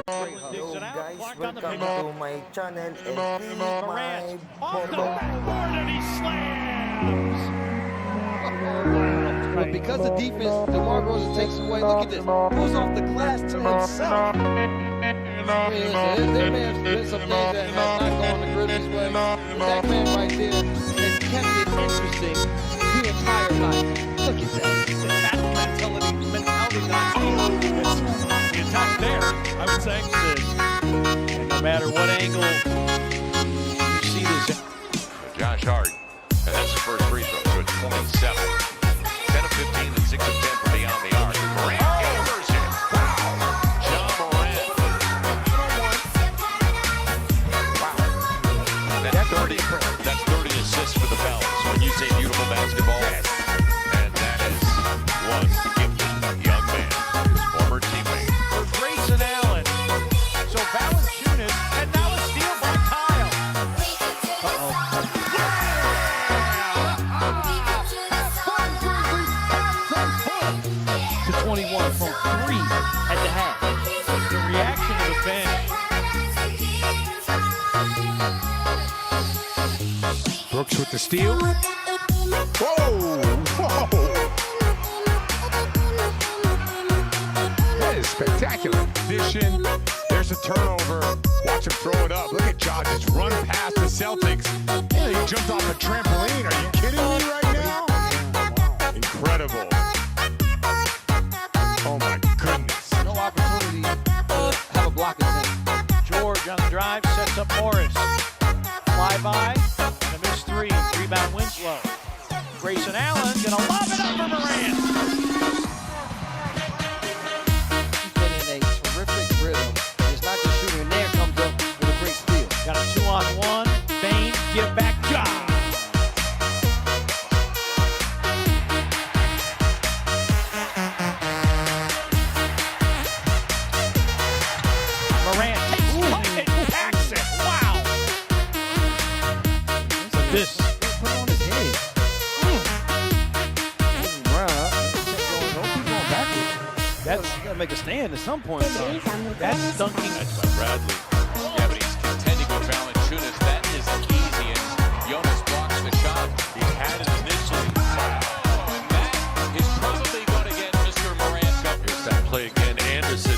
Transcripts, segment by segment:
Hello guys, welcome to my channel and Morant my off the photo. backboard and he slams. But because of defense, DeMar DeRozan takes away. Look at this. Pulls off the glass to himself. There may have been some things that have not gone the Grizzlies' way. But that man right there has kept it interesting the entire night. Look at that. Attack mentality not team. It's the attack there, I would say. And no matter what angle you see this. Josh Hart, and that's the first free throw, so it's 27. 10 of 15 and 6 of 10 from beyond the arc. Morant hammers it. Wow. John Morant. Wow. That's 30 assists for the Pels. When you say beautiful basketball, and that is one gifted young man, his former teammate. For Grayson Allen. So Valanciunas, and now a steal by Kyle. To 21 from 3 at the half. The reaction of the bench. Brooks with the steal. Whoa! That is spectacular. Vision. There's a turnover. Watch him throw it up. Look at Ja just run past the Celtics. Yeah, he jumped off a trampoline. Are you kidding me right now? Incredible. Oh my goodness. No opportunity to have a block attempt. George on the drive, sets up Morris. Fly by, and a missed three. Rebound Winslow. Grayson Allen gonna lob it up for Morant. He's been in a terrific rhythm. It's not just shooting, and there comes up with a great steal. Got a 2-on-1. Bain, give back Ja. Morant takes one and packs it. Wow. So this. Put it on his head. Moving around. Keep going backwards. That's You gotta make a stand at some point. That's dunking. That's by Bradley. Yeah, but he's contending with Valanciunas. That isn't easy, and Jonas blocks the shot. He had it initially. Wow. And that is probably going to get Mr. Morant going. Here's that play again. Anderson,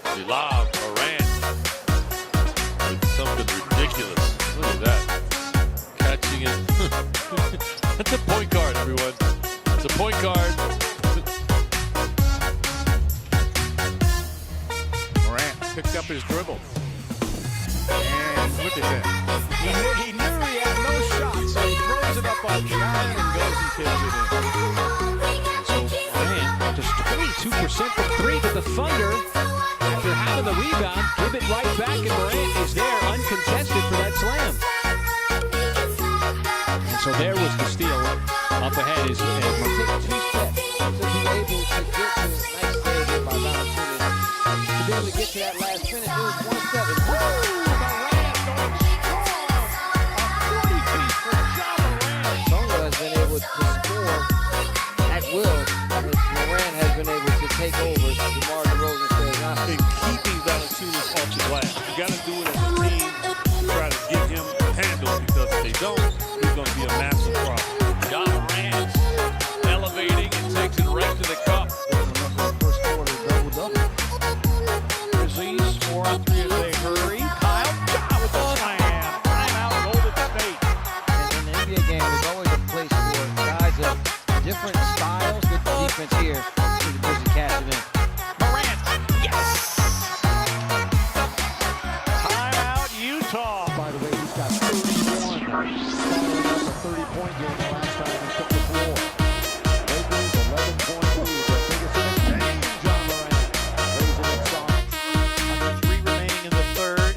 Bilal, Morant. It's something ridiculous. Look at that. Catching it. That's a point guard, everyone. It's a point guard. Morant picked up his dribble. And look at that. He knew he had no shot, so he throws it up on John and goes and tips it in. So Morant just 22% from three to the Thunder. After having the rebound, give it right back, and Morant is there uncontested for that slam. And so there was the steal. Up ahead is Take 2 steps to be able to get to this nice save here by Valanciunas. To be able to get to that last finish, it was 1 step. And Morant going strong. A 40-piece for Ja Morant. Songa has been able to score at will. Morant has been able to take over. DeMar DeRozan says, in keeping Valanciunas off the glass. You got to do it as a team. Try to get him handled, because if they don't, he's going to be a massive problem. John Morant elevating and takes it right to the cup. first quarter double-double. Grizzlies 4-on-3 as they hurry. Kyle Ja with the slam. Timeout, Golden State. And in the NBA game, there's always a place for guys of different styles. Good defense here. See the Grizzlies cash it in. Morant, yes! Timeout, Utah. By the way, he's got 31, following up a 30-point game the last time he took the floor. Lakers 11-point lead, their biggest in the game. John Morant raising it soft. Under 3 remaining in the third.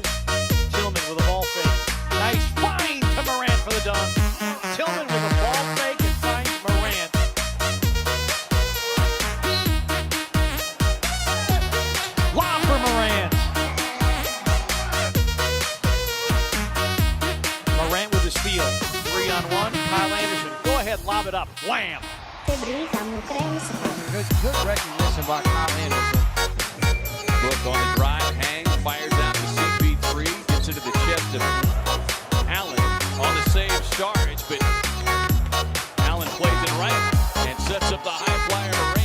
Tillman with a ball fake. Nice find to Morant for the dunk. Tillman with a ball fake and finds Morant. Lob for Morant. Morant with the steal. 3-on-1. Kyle Anderson. Go ahead, lob it up. Wham! Good recognition by Kyle Anderson. Book on the drive, hangs, fires. charge, but Allen plays it right and sets up the high flyer to